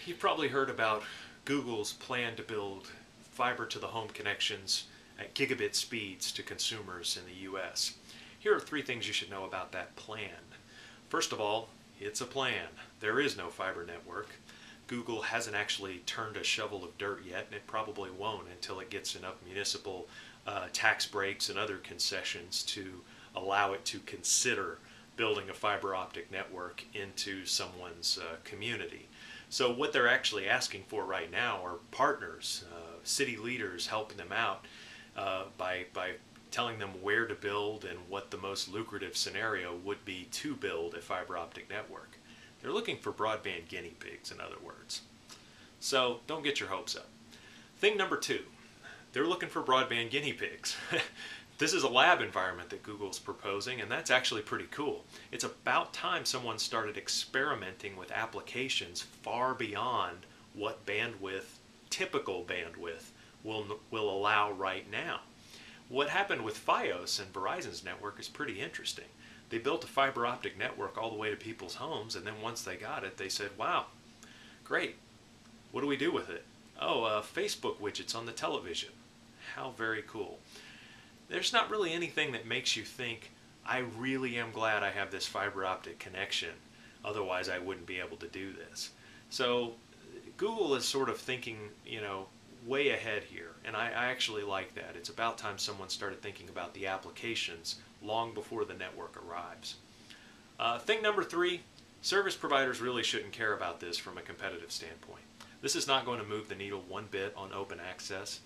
You've probably heard about Google's plan to build fiber to the home connections at gigabit speeds to consumers in the US. Here are 3 things you should know about that plan. First of all, it's a plan. There is no fiber network. Google hasn't actually turned a shovel of dirt yet, and it probably won't until it gets enough municipal tax breaks and other concessions to allow it to consider building a fiber optic network into someone's community. So what they're actually asking for right now are partners, city leaders helping them out by telling them where to build and what the most lucrative scenario would be to build a fiber optic network. They're looking for broadband guinea pigs, in other words. So don't get your hopes up. Thing number 2, they're looking for broadband guinea pigs. This is a lab environment that Google's proposing, and that's actually pretty cool. It's about time someone started experimenting with applications far beyond what typical bandwidth will allow right now. What happened with Fios and Verizon's network is pretty interesting. They built a fiber optic network all the way to people's homes, and then once they got it, they said, wow, great, what do we do with it? Oh, Facebook widgets on the television. How very cool. There's not really anything that makes you think, I really am glad I have this fiber optic connection, otherwise I wouldn't be able to do this. So Google is sort of thinking, way ahead here, and I actually like that. It's about time someone started thinking about the applications long before the network arrives. Thing number 3, service providers really shouldn't care about this from a competitive standpoint. This is not going to move the needle one bit on open access.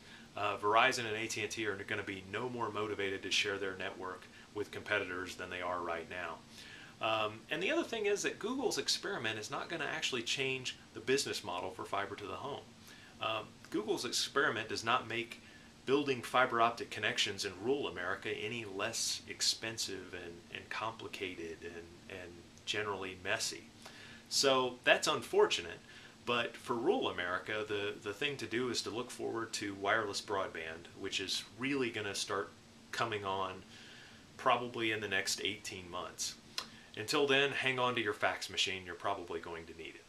Verizon and AT&T are going to be no more motivated to share their network with competitors than they are right now. And the other thing is that Google's experiment is not going to actually change the business model for fiber to the home. Google's experiment does not make building fiber optic connections in rural America any less expensive and complicated and generally messy. So that's unfortunate, but for rural America, the thing to do is to look forward to wireless broadband, which is really going to start coming on probably in the next 18 months. Until then, hang on to your fax machine. You're probably going to need it.